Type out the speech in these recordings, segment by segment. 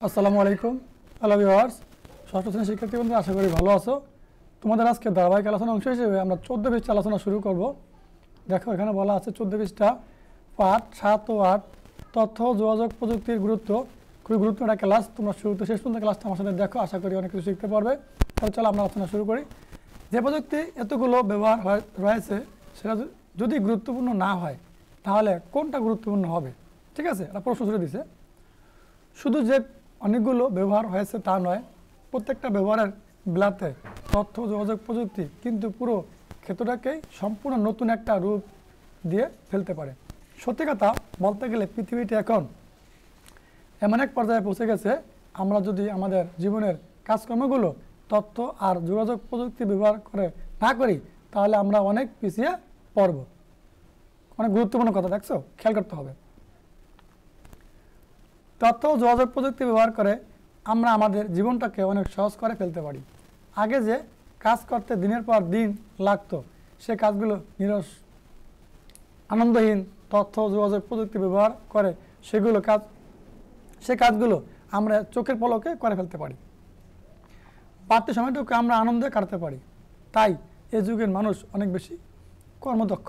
আসসালামু আলাইকুম hello viewers ষষ্ঠ শ্রেণীর শিক্ষার্থী বন্ধুরা আশা করি ভালো আছো। তোমাদের আজকে ধারাবাহিক আলোচনা অংশ হিসেবে আমরা 14 পৃষ্ঠা আলোচনা শুরু করব। দেখো এখানে বলা আছে 14 পৃষ্ঠা পাঠ 7 ও 8 তথ্য ও যোগাযোগ প্রযুক্তির গুরুত্ব। খুবই গুরুত্বপূর্ণ একটা ক্লাস, তোমরা শুরু থেকে শেষ পর্যন্ত ক্লাসটা আমার সাথে দেখো, আশা করি অনেক কিছু শিখতে পারবে। তাহলে চলো আমরা আলোচনা শুরু করি। যে প্রযুক্তি এতগুলো ব্যবহার রয়েছে সেটা যদি গুরুত্বপূর্ণ না হয় তাহলে কোনটা গুরুত্বপূর্ণ হবে? ঠিক আছে, একটা প্রশ্ন ছুড়ে দিছে। শুধু যে অনেকগুলো ব্যবহার হয়েছে তা নয়, প্রত্যেকটা ব্যবহারের বেলাতে তথ্য যোগাযোগ প্রযুক্তি কিন্তু পুরো ক্ষেত্রটাকেই সম্পূর্ণ নতুন একটা রূপ দিয়ে ফেলতে পারে। সত্যি কথা বলতে গেলে পৃথিবীটা এখন এমন এক পর্যায়ে পৌঁছে গেছে, আমরা যদি আমাদের জীবনের কাজকর্মগুলো তথ্য আর যোগাযোগ প্রযুক্তি ব্যবহার করে না করি তাহলে আমরা অনেক পিছিয়ে পড়ব। অনেক গুরুত্বপূর্ণ কথা, দেখছো, খেয়াল করতে হবে। তথ্য ও যোগাযোগ প্রযুক্তি ব্যবহার করে আমরা আমাদের জীবনটাকে অনেক সহজ করে ফেলতে পারি। আগে যে কাজ করতে দিনের পর দিন লাগতো সে কাজগুলো নিরস আনন্দহীন তথ্য ও যোগাযোগ প্রযুক্তি ব্যবহার করে সে কাজগুলো আমরা চোখের পলকে করে ফেলতে পারি। বাড়তি সময়টুকু আমরা আনন্দে কাটাতে পারি। তাই এই যুগের মানুষ অনেক বেশি কর্মদক্ষ,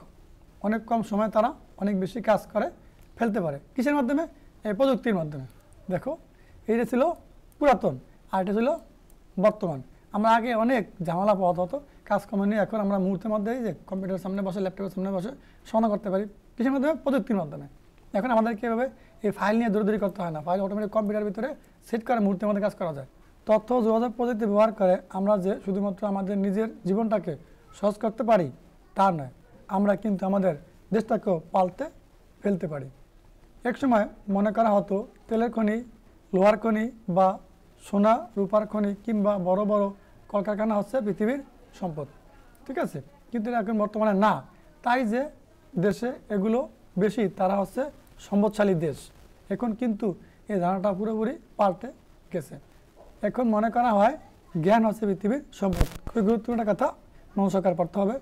অনেক কম সময়ে তারা অনেক বেশি কাজ করে ফেলতে পারে। কিসের মাধ্যমে? এই প্রযুক্তির মাধ্যমে। দেখো এইটা ছিল পুরাতন আর এটা ছিল বর্তমান। আমরা আগে অনেক ঝামেলা পাওয়া হতো কাজকর্ম নিয়ে, এখন আমরা মুহূর্তের মধ্যে যে কম্পিউটারের সামনে বসে ল্যাপটপের সামনে বসে সমাধান করতে পারি। কিসের মাধ্যমে? প্রযুক্তির মাধ্যমে। এখন আমাদেরকে এভাবে এই ফাইল নিয়ে দৌড়াদৌড়ি করতে হয় না, ফাইল অটোমেটিক কম্পিউটারের ভিতরে সেট করে মুহূর্তের মধ্যে কাজ করা যায়। তথ্য যোগাযোগ প্রযুক্তি ব্যবহার করে আমরা যে শুধুমাত্র আমাদের নিজের জীবনটাকে সহজ করতে পারি তা নয়, আমরা কিন্তু আমাদের দেশটাকেও পাল্টে ফেলতে পারি। একসময় মনে করা হতো তেলের খনি, লোহার খনি বা সোনা রূপার খনি কিংবা বড় বড় কলকারখানা হচ্ছে পৃথিবীর সম্পদ। ঠিক আছে, কিন্তু এখন বর্তমানে না। তাই যে দেশে এগুলো বেশি তারা হচ্ছে সম্পদশালী দেশ। এখন কিন্তু এই ধারণাটা পুরোপুরি পাল্টে গেছে। এখন মনে করা হয় জ্ঞান হচ্ছে পৃথিবীর সম্পদ। খুবই গুরুত্বপূর্ণ কথা, মনস্কার করতে হবে।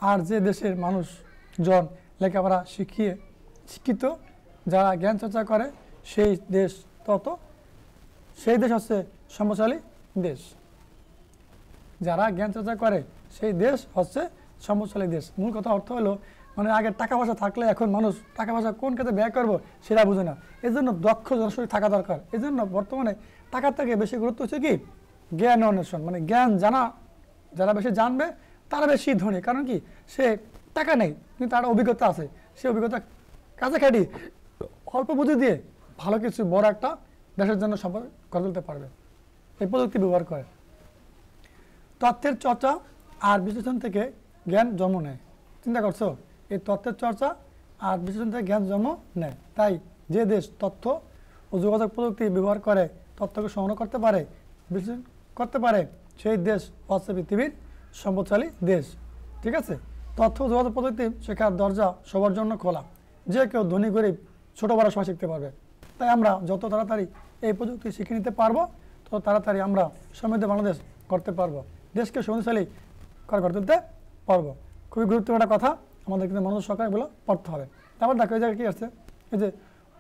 আর যে দেশের মানুষজন লেখাপড়া শিক্ষিত, যারা জ্ঞান চর্চা করে সেই দেশ হচ্ছে সম্পদশালী দেশ। যারা জ্ঞান চর্চা করে সেই দেশ হচ্ছে সম্পদশালী দেশ। মূল কথা অর্থ হলো মানে আগে টাকা পয়সা থাকলে এখন মানুষ টাকা পয়সা কোন ক্ষেত্রে ব্যয় করবো সেটা বুঝে না। এই জন্য দক্ষ জনশক্তি থাকা দরকার। এই জন্য বর্তমানে টাকার থেকে বেশি গুরুত্ব হচ্ছে কি জ্ঞান অন্বেষণ, মানে জ্ঞান জানা। যারা বেশি জানবে তারা বেশি ধনী। কারণ কি, সে টাকা নেই কিন্তু তার অভিজ্ঞতা আছে, সে অভিজ্ঞতা কাজে খাটি অল্প পুঁজি দিয়ে ভালো কিছু বড় একটা দেশের জন্য সম্পদ গড়ে তুলতে পারবে এই প্রযুক্তি ব্যবহার করে। তথ্যের চর্চা আর বিশ্লেষণ থেকে জ্ঞান জন্ম নেয়। চিন্তা করছো, এই তথ্যের চর্চা আর বিশ্লেষণ থেকে জ্ঞান জন্ম নেয়। তাই যে দেশ তথ্য ও যোগাযোগ প্রযুক্তি ব্যবহার করে তথ্যকে সংগ্রহ করতে পারে, বিশ্লেষণ করতে পারে, সেই দেশ হচ্ছে পৃথিবীর সম্পদশালী দেশ। ঠিক আছে, তথ্য ও যোগাযোগ প্রযুক্তি শেখার দরজা সবার জন্য খোলা। যে কেউ ধনী গরিব ছোটো বড় সবাই শিখতে পারবে। তাই আমরা যত তাড়াতাড়ি এই প্রযুক্তি শিখে নিতে পারবো তত তাড়াতাড়ি আমরা সমৃদ্ধ বাংলাদেশ করতে পারবো, দেশকে শক্তিশালী করে তুলতে পারবো। খুবই গুরুত্বপূর্ণ একটা কথা, আমাদের কিন্তু মনোযোগ সহকারে এগুলো পড়তে হবে। তারপর দেখো এই জায়গায় কী আসছে, এই যে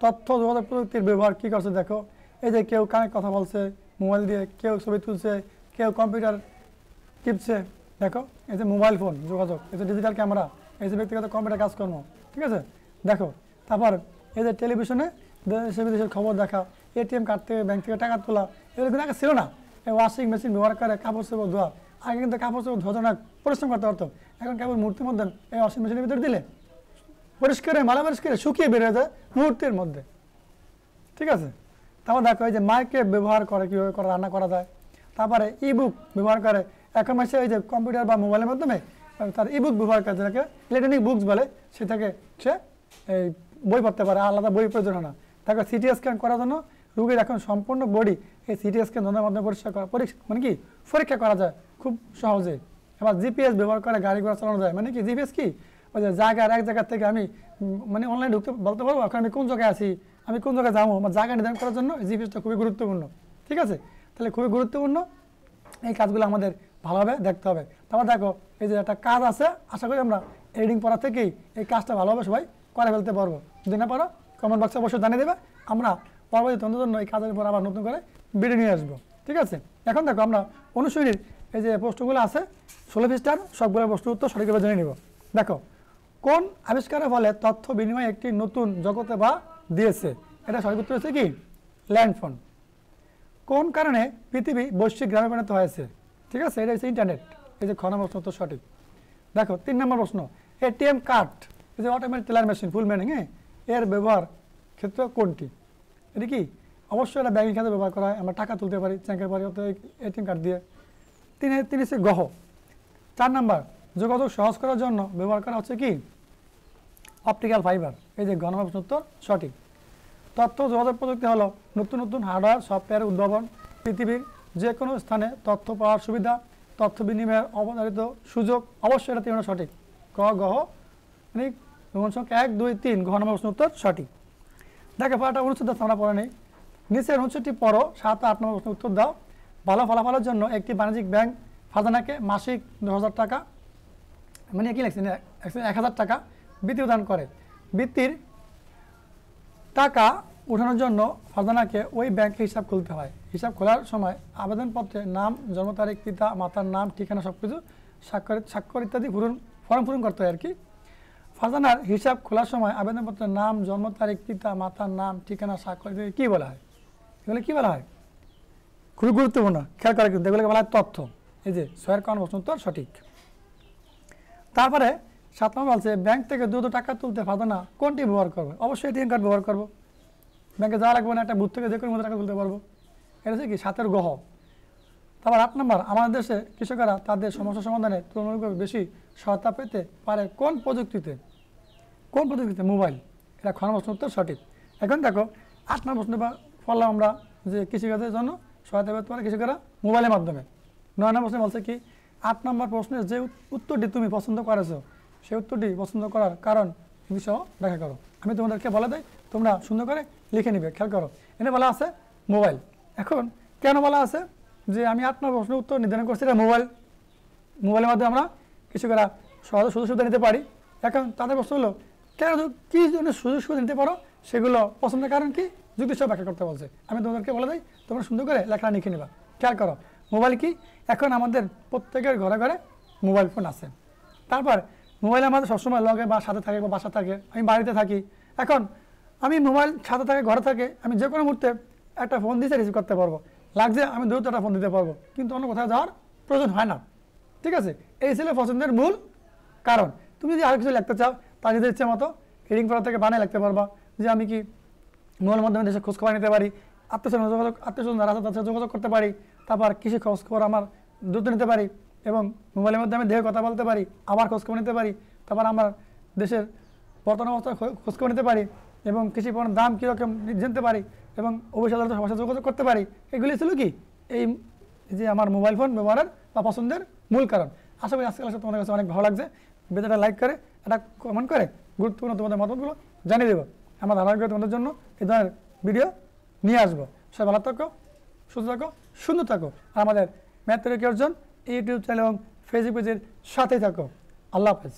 তথ্য যোগাযোগ প্রযুক্তির ব্যবহার কী করছে দেখো। এই যে কেউ কানে কথা বলছে মোবাইল দিয়ে, কেউ ছবি তুলছে, কেউ কম্পিউটার টিপছে। দেখো এই যে মোবাইল ফোন যোগাযোগ, এই যে ডিজিটাল ক্যামেরা, এই যে ব্যক্তিগত কম্পিউটার কাজকর্ম। ঠিক আছে, দেখো তারপর এই যে টেলিভিশনে দেশে বিদেশের খবর দেখা, এটিএম কার্ড থেকে ব্যাংক থেকে টাকা তোলা, এগুলো কিন্তু আগে ছিল না। এই ওয়াশিং মেশিন ব্যবহার করে কাপড় চোপড় ধোয়া, আগে কিন্তু কাপড় চোপড় ধোয়া অনেক পরিশ্রম করতে পারতো। এখন কেবল মুহূর্তের মধ্যে এই ওয়াশিং মেশিনের ভিতরে দিলে পরিষ্কারে মালা পরিষ্কারে শুকিয়ে বের হয়ে যায় মুহূর্তের মধ্যে। ঠিক আছে, তারপর দেখো এই যে মাইক্রোওয়েভ ব্যবহার করে কীভাবে করে রান্না করা যায়। তারপরে ইবুক ব্যবহার করে, এখন মাসে এই যে কম্পিউটার বা মোবাইলের মাধ্যমে তার ইবুক ব্যবহার করে, যেটাকে ইলেকট্রনিক বুকস বলে, সেটাকে সে এই বই পড়তে পারে, আলাদা বই প্রয়োজন হয় না। তারপর সিটি স্ক্যান করার জন্য রোগীর এখন সম্পূর্ণ বডি এই সিটি স্ক্যান যন্ত্রের মাধ্যমে পরীক্ষা করা যায় খুব সহজে। এবার জিপিএস ব্যবহার করে গাড়ি ঘোড়া চালানো যায়। মানে কি জিপিএস কি, ওই যে এক জায়গা থেকে আমি মানে অনলাইনে ঢুকতে বলতে পারবো এখন আমি কোন জায়গায় আছি, আমি কোন জায়গায় যাবো, আমার জায়গা নির্ধারণ করার জন্য জিপিএসটা খুবই গুরুত্বপূর্ণ। ঠিক আছে, তাহলে খুবই গুরুত্বপূর্ণ, এই কাজগুলো আমাদের ভালোভাবে দেখতে হবে। তারপর দেখো এই যে একটা কাজ আছে, আশা করি আমরা এডিটিং পড়া থেকেই এই কাজটা ভালোভাবে সবাই করে ফেলতে পারবো। যদি না পারো কমেন্ট বক্সে অবশ্যই জানিয়ে দেবে, আমরা পরবর্তী তন্ত্রের জন্য এই কাজের উপর আবার নতুন করে ভিডিও নিয়ে আসবো। ঠিক আছে, এখন দেখো আমরা অনুশীলনীর এই যে প্রশ্নগুলো আছে 16 পৃষ্ঠার সবগুলো প্রশ্ন উত্তর সঠিকভাবে জেনে নিব। দেখো, কোন আবিষ্কারের ফলে তথ্য বিনিময় একটি নতুন জগতে বা দিয়েছে? এটা সঠিক উত্তর হচ্ছে কি ল্যান্ডফোন। কোন কারণে পৃথিবী বৈশ্বিক গ্রামে পরিণত হয়েছে? ঠিক আছে, এটা হচ্ছে ইন্টারনেট। এই যে খ নম্বর প্রশ্ন উত্তর সঠিক। দেখো 3 নম্বর প্রশ্ন, এটিএম কার্ড এই যে automatic teller machine full meaning এর ব্যবহার ক্ষেত্র কোনটি? এটি কি? অবশ্যই এটা ব্যাংকিং খাতে ব্যবহার করা হয়, আমরা টাকা তুলতে পারি ব্যাংকের পরে এটিএম কার্ড দিয়ে। তিনি হচ্ছে গহ। 4 নম্বর, যোগাযোগ সহজ করার জন্য ব্যবহার করা হচ্ছে কি অপটিক্যাল ফাইবার। এই যে গ নম্বর প্রশ্ন উত্তর সঠিক। তথ্য যোগাযোগ প্রযুক্তি হলো নতুন নতুন হার্ডওয়্যার সফটওয়্যার উদ্ভাবন, পৃথিবীর যে কোনো স্থানে তথ্য পাওয়ার সুবিধা, তথ্য বিনিময়ের অবধারিত সুযোগ। অবশ্যই এটা 3 সঠিক। ক গহ মানে সংখ্যা 1 2 3 ঘ নম্বর প্রশ্ন উত্তর সঠিক। দেখো পড়াটা অনুচ্ছেদ আমরা পড়ে নেই। নিচের অনুচ্ছেদটি পড়ো, 7 ও 8 নম্বর প্রশ্ন উত্তর দাও। ভালো ফলাফলের জন্য একটি বাণিজ্যিক ব্যাংক ফারজানাকে মাসিক 10,000 টাকা মানে কি লিখছেন 1000 টাকা বৃত্তি প্রদান করে। বৃত্তির টাকা উঠানোর জন্য ফারজানাকে ওই ব্যাংকে হিসাব খুলতে হয়। হিসাব খোলার সময় আবেদনপত্রে নাম, জন্ম তারিখ, পিতা মাতার নাম, ঠিকানা সব কিছু স্বাক্ষর ইত্যাদি ফর্ম পূরণ করতে হয় আর কি। ফারজানার হিসাব খোলার সময় আবেদনপত্রের নাম, জন্ম তারিখ, পিতা মাতার নাম, ঠিকানা স্বাক্ষর ইত্যাদি কী বলা হয়? এগুলো কী বলা হয়? খুবই গুরুত্বপূর্ণ, খেয়াল করে কিন্তু এগুলোকে বলা হয় তথ্য। এই যে 6 ক প্রশ্ন উত্তর সঠিক। তারপরে 7 নম্বর বলছে, ব্যাংক থেকে দ্রুত টাকা তুলতে ফারজানা কোনটি ব্যবহার করবে? অবশ্যই এটিএম কার্ড ব্যবহার করবো। ব্যাংকে যাওয়া লাগবে না, একটা বুথ থেকে যে কোনো মতো টাকা তুলতে পারবো। এটা হচ্ছে কি 7 গহ। তারপর 8 নম্বর, আমাদের দেশে কৃষকেরা তাদের সমস্যা সমাধানে তুলনামূলকভাবে বেশি সহায়তা পেতে পারে কোন প্রযুক্তিতে? কোন প্রযুক্তিতে? মোবাইল। এটা খ নম্বর প্রশ্ন উত্তর সঠিক। এখন দেখো 8 নম্বর প্রশ্ন পড়লাম আমরা যে কৃষিকাজের জন্য সহায়তা পেতে পারে কৃষকেরা মোবাইলের মাধ্যমে। 9 নম্বর প্রশ্নে বলছে কি 8 নম্বর প্রশ্নের যে উত্তরটি তুমি পছন্দ করেছো সেই উত্তরটি পছন্দ করার কারণ বিষয় ব্যাখ্যা করো। আমি তোমাদেরকে বলে দেই, তোমরা সুন্দর করে লিখে নিবে। খেয়াল করো, এনে বলা আছে মোবাইল। এখন কেন বলা আছে যে আমি 8 নম্বর প্রশ্নের উত্তর নির্ধারণ করছি এটা মোবাইলের মাধ্যমে আমরা কৃষকেরা সহজে সুযোগ সুবিধা নিতে পারি। এখন তাদের প্রশ্ন হলো কেন কী জন্য সুযোগ সুবিধা নিতে পারো, সেগুলো পছন্দের কারণ কি যুক্তি সহ ব্যাখ্যা করতে বলছে। আমি তোমাদেরকে বলে দিই, তোমরা সুন্দর করে লেখা লিখে নিবা। খেয়াল করো, মোবাইল কি? এখন আমাদের প্রত্যেকের ঘরে ঘরে মোবাইল ফোন আছে। তারপর মোবাইল আমাদের সবসময় লগে বা সাথে থাকে বা বাসা থাকে, আমি বাড়িতে থাকি। এখন আমি মোবাইল সাথে থাকে, ঘরে থাকে, আমি যে কোনো মুহূর্তে একটা ফোন দিতে রিসিভ করতে পারবো, লাগছে আমি দ্রুত একটা ফোন দিতে পারবো, কিন্তু অন্য কোথাও যাওয়ার প্রয়োজন হয় না। ঠিক আছে, এই ছিল পছন্দের মূল কারণ। তুমি যদি আর কিছু লিখতে চাও তার নিজের ইচ্ছে মতো রিডিং পড়া থেকে বানিয়ে লিখতে পারবা যে আমি কি মোবাইলের মাধ্যমে দেশে খোঁজখবর নিতে পারি, আত্মীয়স্বজন যারা আছে তাদের সাথে যোগাযোগ করতে পারি, তারপর কৃষি খোঁজখবর আমার দ্রুত নিতে পারি এবং মোবাইলের মাধ্যমে দেহে কথা বলতে পারি, আবার খোঁজখবর নিতে পারি, তারপর আমার দেশের বর্তমান অবস্থা খোঁজখবর নিতে পারি এবং কৃষি পণ্যের দাম কীরকম জানতে পারি এবং অবশ্যই সবার সাথে যোগাযোগ করতে পারি। এগুলি ছিল কি এই যে আমার মোবাইল ফোন ব্যবহারের বা পছন্দের মূল কারণ। আশা করি আজকাল তোমাদের কাছে অনেক ভালো লাগছে। ভিডিওটা লাইক করে এটা কমেন্ট করে গুরুত্বপূর্ণ তোমাদের মতামতগুলো জানিয়ে দেবো। আমরা ধারাবাহিকভাবে তোমাদের জন্য এই ধরনের ভিডিও নিয়ে আসবো। সবাই ভালো থাকো, সুস্থ থাকো, সুন্দর থাকো। আর আমাদের ম্যাথ তৈরি অর্জন ইউটিউব চ্যানেল এবং ফেসবুক পেজের সাথেই থাকো। আল্লাহ হাফেজ।